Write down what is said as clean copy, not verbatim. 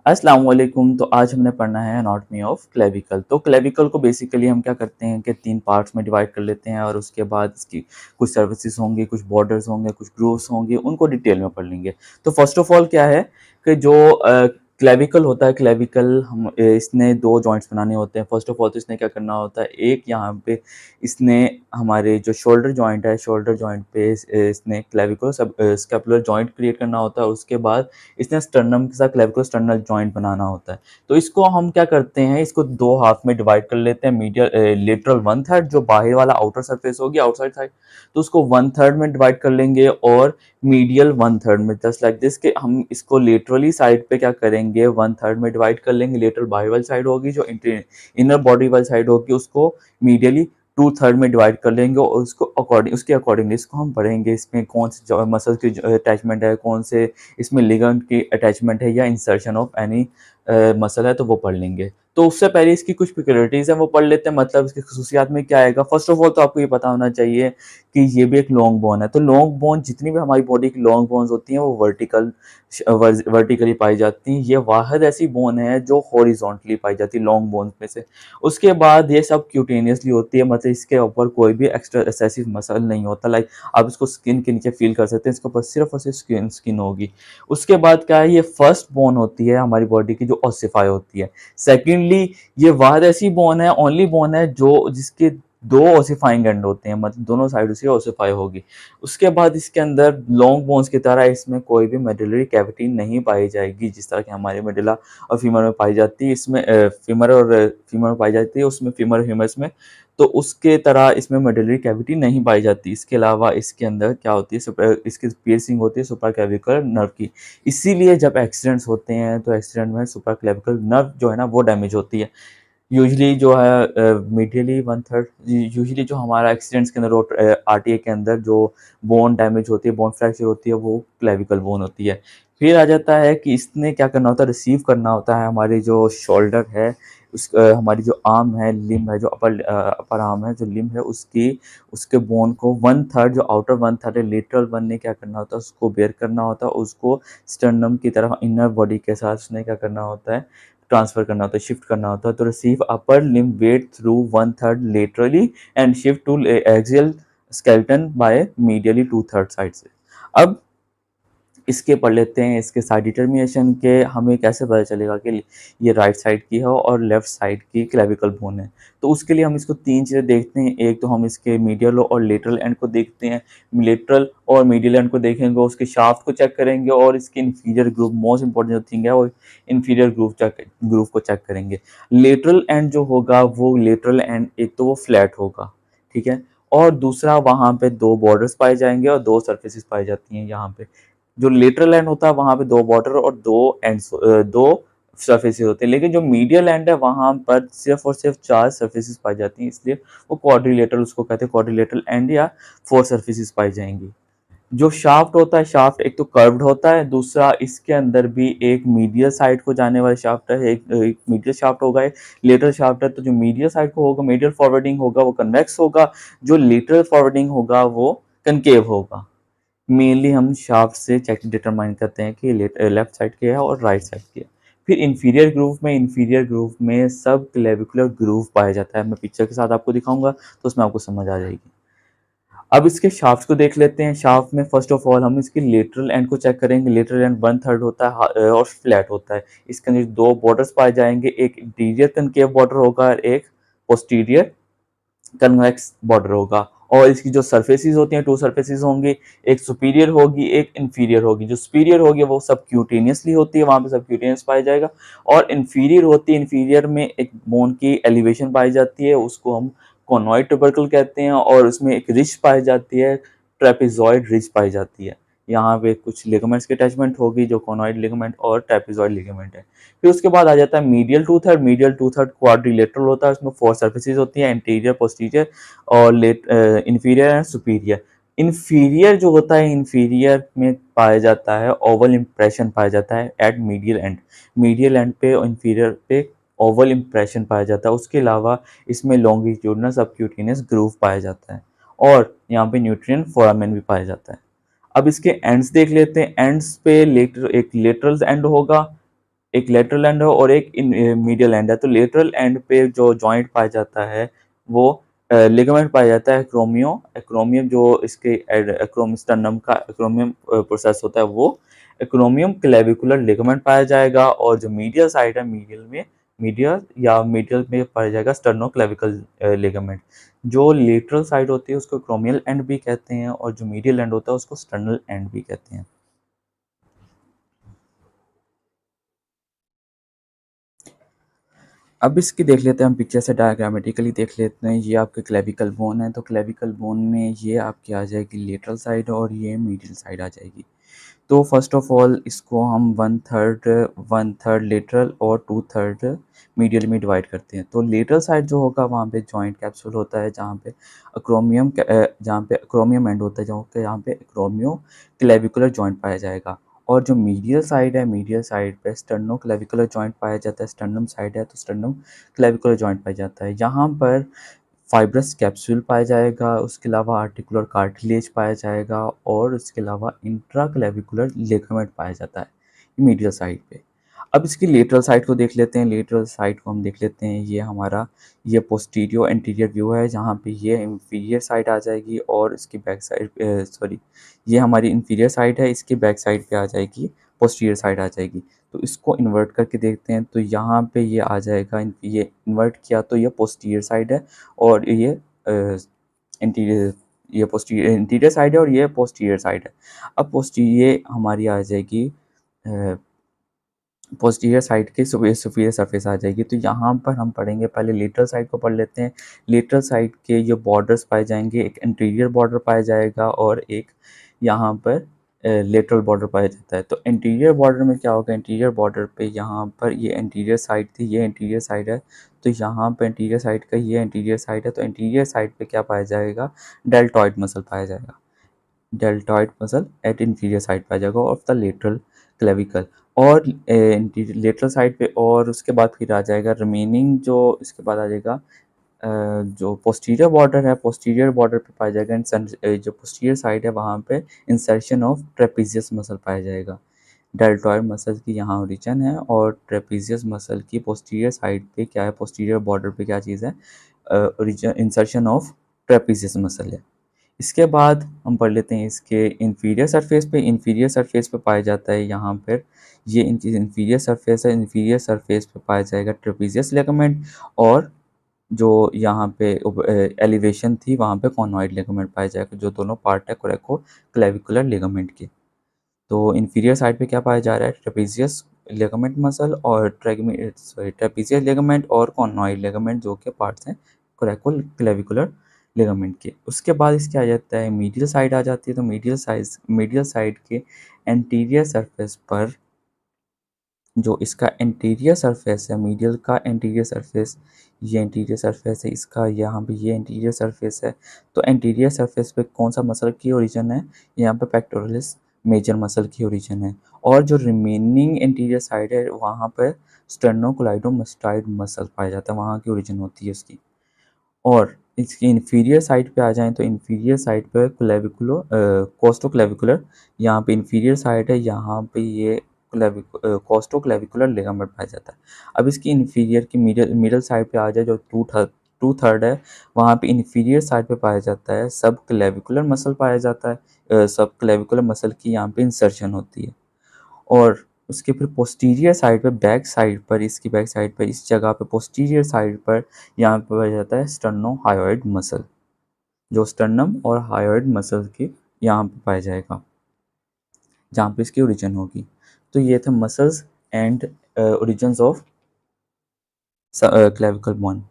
अस्सलाम वालेकुम। तो आज हमने पढ़ना है एनाटॉमी ऑफ क्लेविकल। तो क्लेविकल को बेसिकली हम क्या करते हैं कि 3 पार्ट्स में डिवाइड कर लेते हैं और उसके बाद इसकी कुछ सर्विसेज होंगी, कुछ बॉर्डर्स होंगे, कुछ ग्रूव्स होंगे, उनको डिटेल में पढ़ लेंगे। तो फर्स्ट ऑफ ऑल क्या है कि जो क्लेविकल होता है, क्लेविकल इसने 2 जॉइंट्स बनाने होते हैं। फर्स्ट ऑफ ऑल तो इसने क्या करना होता है, एक यहाँ पे इसने हमारे जो शोल्डर जॉइंट है, शोल्डर जॉइंट पे इसने क्लेविकल स्कैपुलर जॉइंट क्रिएट करना होता है। उसके बाद इसने स्टर्नम के साथ क्लेविकुलर स्टर्नल जॉइंट बनाना होता है। तो इसको हम क्या करते हैं, इसको 2 हाफ में डिवाइड कर लेते हैं। मीडियल लेटरल 1/3 जो बाहर वाला आउटर सरफेस होगी, आउटसाइड साइड, तो उसको 1/3 में डिवाइड कर लेंगे और मीडियल 1/3 में, जस्ट लाइक दिस के हम इसको लेटरली साइड पे क्या करेंगे, 1/3 में डिवाइड कर लेंगे। लेटरल बाहर वाली साइड होगी, जो इनर बॉडी वाली साइड होगी उसको मीडियली 2/3 में डिवाइड कर लेंगे और उसके अकॉर्डिंगली इसको हम पढ़ेंगे। इसमें कौन से मसल की अटैचमेंट है, कौन से इसमें लिगामेंट की अटैचमेंट है या इंसर्शन ऑफ एनी मसल है, तो वो पढ़ लेंगे। तो उससे पहले इसकी कुछ सिक्योरिटीज है वो पढ़ लेते हैं। मतलब इसकी खसूसियात में क्या आएगा। फर्स्ट ऑफ ऑल तो आपको ये पता होना चाहिए कि ये भी एक लॉन्ग बोन है। तो लॉन्ग बोन, जितनी भी हमारी बॉडी की लॉन्ग बोन्स होती हैं वो वर्टिकली पाई जाती हैं। ये वाहिद ऐसी बोन है जो हॉरिजॉन्टली पाई जाती है लॉन्ग बोन्स में से। उसके बाद ये सब क्यूटेनियसली होती है, मतलब इसके ऊपर कोई भी एक्स्ट्रा एक्सेसिव मसल नहीं होता। लाइक आप इसको स्किन के नीचे फील कर सकते हैं, इसके ऊपर सिर्फ और सिर्फ स्किन होगी। उसके बाद क्या है, ये फर्स्ट बोन होती है हमारी बॉडी की जो ऑसिफाई होती है। सेकेंडली, ये वाहिद ऐसी बोन है, ओनली बोन है जो जिसके 2 ऑसिफाइंग एंड होते हैं, मतलब दोनों साइड से ऑसिफाई होगी। उसके बाद इसके अंदर लॉन्ग बोन्स की तरह इसमें कोई भी मेडुलरी कैविटी नहीं पाई जाएगी, जिस तरह की हमारी मेडुला और फीमर में पाई जाती है। इसमें फीमर में पाई जाती है, उसमें फीमर ह्यूमरस में, तो उसके तरह इसमें मेडुलरी कैविटी नहीं पाई जाती। इसके अलावा इसके अंदर क्या होती है, इसकी पियर्सिंग होती है सुप्राक्लेविकुलर नर्व की। इसीलिए जब एक्सीडेंट्स होते हैं तो एक्सीडेंट में सुप्राक्लेविकुलर नर्व जो है ना वो डैमेज होती है। यूजुअली जो है मीडियली 1/3, यूजुअली जो हमारा एक्सीडेंट्स के अंदर आरटीए के अंदर जो बोन डैमेज होती है, बोन फ्रैक्चर होती है, वो क्लेविकल बोन होती है। फिर आ जाता है कि इसने क्या करना होता है, रिसीव करना होता है हमारी जो शोल्डर है, हमारी जो आर्म है, लिम्ब है, जो अपर आर्म है, जो लिम्ब है, उसके बोन को 1/3, जो आउटर 1/3 है, लेटरल 1 ने क्या करना होता है, उसको बेयर करना होता है। उसको स्टर्नम की तरफ इनर बॉडी के साथ उसने क्या करना होता है, ट्रांसफर करना होता है, शिफ्ट करना होता है। तो receive upper limb weight through 1/3 laterally and shift to axial skeleton by medially 2/3 side से। अब इसके पढ़ लेते हैं, इसके साइड डिटर्मिनेशन के हमें कैसे पता चलेगा कि ये राइट साइड की है और लेफ्ट साइड की क्लेविकल बोन है। तो उसके लिए हम इसको 3 चीज़ें देखते हैं। एक तो हम इसके मीडियल और लेटरल एंड को देखते हैं। लेटरल और मीडियल एंड को देखेंगे, उसके शाफ्ट को चेक करेंगे और इसके इन्फीरियर ग्रूव, मोस्ट इंपॉर्टेंट जो थिंग है वो इन्फीरियर ग्रूव को चेक करेंगे। लेटरल एंड जो होगा वो लेटरल एंड एक तो वो फ्लैट होगा, ठीक है, और दूसरा वहाँ पे 2 बॉर्डर्स पाए जाएंगे और 2 सर्फेसिस पाई जाती हैं। यहाँ पे जो लेटरल एंड होता है वहां पे 2 बॉर्डर और 2 सरफेसेस होते हैं, लेकिन जो मीडियल एंड है वहां पर सिर्फ और सिर्फ 4 सरफेसेस पाई जाती हैं, इसलिए वो क्वाड्रिलेटरल उसको कहते हैं, क्वाड्रिलेटरल एंड या 4 सरफेसेस पाई जाएंगी। जो शाफ्ट होता है, शाफ्ट एक तो कर्व्ड होता है, दूसरा इसके अंदर भी एक मीडियल साइड को जाने वाला शाफ्ट है, एक मीडियल शाफ्ट होगा, एक लेटरल शाफ्ट है। तो जो मीडियल साइड को होगा, मीडियल फॉरवर्डिंग होगा वो कन्वेक्स होगा, जो लेटरल फॉरवर्डिंग होगा वो कनकेव होगा। मेनली हम शाफ्ट से चेक डिटरमाइन करते हैं कि लेफ्ट साइड की है और राइट साइड की है। फिर इंफीरियर ग्रूव में सब क्लेविकुलर ग्रूव पाया जाता है। मैं पिक्चर के साथ आपको दिखाऊंगा तो उसमें आपको समझ आ जाएगी। अब इसके शाफ्ट को देख लेते हैं। शाफ्ट में फर्स्ट ऑफ ऑल हम इसके लेटरल एंड को चेक करेंगे। लेटरल एंड 1/3 होता है और फ्लैट होता है। इसके अंदर 2 बॉर्डर्स पाए जाएंगे, एक इंटीरियर कनकेव बॉर्डर होगा और एक पोस्टीरियर कन्वेक्स बॉर्डर होगा। और इसकी जो सरफेसेस होती हैं, 2 सरफेसेस होंगी, एक सुपीरियर होगी, एक इन्फीरियर होगी। जो सुपीरियर होगी वो सबक्यूटेनियसली होती है, वहां पे सबक्यूटेनियस पाया जाएगा, और इन्फीरियर होती है, इन्फीरियर में एक बोन की एलिवेशन पाई जाती है, उसको हम कोनॉइड ट्यूबरकल कहते हैं, और उसमें एक रिज पाई जाती है, ट्रेपेजॉइड रिज पाई जाती है। यहाँ पे कुछ लिगामेंट्स की अटैचमेंट होगी, जो कोनॉइड लिगामेंट और ट्रेपेजॉइड लिगामेंट है। फिर उसके बाद आ जाता है मीडियल 2/3। मीडियल 2/3 क्वाड्रिलेटरल होता है, उसमें 4 सर्फेसेस होती हैं, इंटीरियर, पोस्टीरियर और इंफीरियर एंड सुपीरियर। इंफीरियर जो होता है, इंफीरियर में पाया जाता है ओवल इंप्रेशन पाया जाता है at medial end. Medial end पे और इंफीरियर पे ओवल इंप्रेशन पाया जाता है। उसके अलावा इसमें लॉन्गिट्यूडनल सबक्यूटेनियस ग्रूव पाया जाता है और यहाँ पे न्यूट्रिएंट फोरामेन भी पाया जाता है। अब इसके एंड्स देख लेते हैं। एंड्स पे एक लेटरल एंड होगा, एक लेटरल एंड है और एक मीडियल एंड है। तो लेटरल एंड पे जो जॉइंट पाया जाता है वो लिगामेंट पाया जाता है एक्रोमियम जो इसके एक्रोम स्टर्नम का एक्रोमियम प्रोसेस होता है वो एक्रोमियम क्लेविकुलर लिगामेंट पाया जाएगा। और जो मीडियल साइड है मीडियल में पाया जाएगा स्टर्नोक्लेविकल लिगामेंट। जो लेटरल साइड होती है उसको एक्रोमियल एंड भी कहते हैं और जो मीडियल एंड होता है उसको स्टर्नल एंड भी कहते हैं। अब इसकी देख लेते हैं हम पिक्चर से डायग्रामेटिकली देख लेते हैं। ये आपके क्लेविकल बोन है, तो क्लेविकल बोन में ये आपकी आ जाएगी लेटरल साइड और ये मीडियल साइड आ जाएगी। तो फर्स्ट ऑफ ऑल इसको हम वन थर्ड लेटरल और टू थर्ड मीडियल में डिवाइड करते हैं। तो लेटरल साइड जो होगा वहाँ पे जॉइंट कैप्सूल होता है जहाँ पे अक्रोमियम एंड होता है जहाँ पे अक्रोमियो क्लेविकुलर जॉइंट पाया जाएगा। और जो मीडियल साइड है मीडियल साइड पे स्टर्नो क्लेविकुलर जॉइंट पाया जाता है। स्टर्नम साइड है तो स्टर्नम क्लेविकुलर जॉइंट पाया जाता है। यहाँ पर फाइब्रस कैप्सूल पाया जाएगा, उसके अलावा आर्टिकुलर कार्टिलेज पाया जाएगा और उसके अलावा इंट्राक्लेविकुलर लिगामेंट पाया जाता है मीडियल साइड पे। अब इसकी लेटरल साइड को देख लेते हैं। लेटरल साइड को हम देख लेते हैं। ये पोस्टीरियर एंटीरियर व्यू है जहाँ पे ये इंफीरियर साइड आ जाएगी और इसकी बैक साइड ये हमारी इंफीरियर साइड है, इसकी बैक साइड पे आ जाएगी पोस्टीरियर साइड आ जाएगी। तो इसको इन्वर्ट करके देखते हैं तो यहाँ पे ये आ जाएगा। ये इन्वर्ट किया तो ये पोस्टीरियर साइड है और ये इंटीरियर इंटीरियर साइड है और ये पोस्टीरियर साइड है। अब पोस्टीरियर हमारी आ जाएगी पोस्टीरियर साइड के सुपीरियर सरफेस आ जाएगी। तो यहाँ पर हम पढ़ेंगे, पहले लेटरल साइड को पढ़ लेते हैं। लेटरल साइड के ये बॉर्डर्स पाए जाएंगे, एक इंटीरियर बॉर्डर पाया जाएगा और एक यहाँ पर लेटरल बॉर्डर पाया जाता है। तो इंटीरियर बॉर्डर में क्या होगा, इंटीरियर बॉर्डर पे यहाँ पर ये इंटीरियर साइड थी, ये इंटीरियर साइड है। तो यहाँ पर इंटीरियर साइड का ये इंटीरियर साइड है। तो इंटीरियर साइड पे क्या पाया जाएगा, डेल्टॉइड मसल पाया जाएगा। Deltoid muscle at inferior side पाया जाएगा ऑफ द लेटरल क्लेविकल। और लेटरल साइड पे और उसके बाद फिर आ जाएगा रिमेनिंग जो इसके बाद आ जाएगा जो पोस्टीरियर बॉर्डर है, पोस्टीरियर बॉर्डर पे पाया जाएगा जो पोस्टीरियर साइड है वहाँ पे इंसर्शन ऑफ ट्रेपीजियस मसल पाया जाएगा। डेल्टॉइड मसल की यहाँ ओरिजिन है और ट्रेपीजियस मसल की पोस्टीरियर साइड पे क्या है, पोस्टीरियर बॉर्डर पे क्या चीज़ है, origin insertion of trapezius muscle है। इसके बाद हम पढ़ लेते हैं इसके इंफीरियर सरफेस पे पाया जाता है। यहाँ पर ये इनकी इंफीरियर सरफेस है, इंफीरियर सरफेस पे पाया जाएगा ट्रेपीजियस लिगामेंट और जो यहाँ पे एलिवेशन थी वहाँ पे कॉनॉइड लिगामेंट पाया जाएगा, जो दोनों पार्ट है कोरेको क्लेविकुलर लिगामेंट के। तो इंफीरियर साइड पे क्या पाया जा रहा है, ट्रेपीजियस लिगामेंट मसल और ट्रेपीजियस लिगामेंट और कॉनॉइड लिगामेंट जो के पार्ट्स हैं कोरेको क्लेविकुलर लिगामेंट के। उसके बाद इसके आ जाता है मीडियल साइड आ जाती है। तो मीडियल साइड के एंटीरियर सरफेस पर जो इसका एंटीरियर सरफेस है, मीडियल का एंटीरियर सरफेस, ये एंटीरियर सरफेस है इसका, यहाँ पे ये एंटीरियर सरफेस है। तो एंटीरियर सरफेस पे कौन सा मसल की ओरिजिन है, यहाँ पे पेक्टोरलिस मेजर मसल की ओरिजिन है। और जो रिमेनिंग एंटीरियर साइड है वहाँ पर स्टर्नोक्लाइडोमास्टाइड मसल पाया जाता है, वहाँ की ओरिजिन होती है उसकी। और इसकी इंफीरियर साइड पे आ जाएं तो इंफीरियर साइड पे कोस्टोक्लेविकुलर, यहाँ पे इंफीरियर साइड है, यहाँ पे ये कोस्टोक्लेविकुलर लिगामेंट पाया जाता है। अब इसकी इंफीरियर की मिडल साइड पे आ जाए जो टू थर्ड है, वहाँ पे इंफीरियर साइड पे पाया जाता है सब क्लेविकुलर मसल पाया जाता है। सब क्लेविकुलर मसल की यहाँ पे इंसर्शन होती है। और उसके फिर पोस्टीरियर साइड पे इसकी बैक साइड पर इस जगह पे पोस्टीरियर साइड पर यहाँ पे पाया जाता है स्टर्नोहायोइड मसल, जो स्टर्नम और हायोइड मसल के यहाँ पे पाया जाएगा, जहाँ पे इसकी ओरिजिन होगी। तो ये थे muscles and origins of clavicle bone.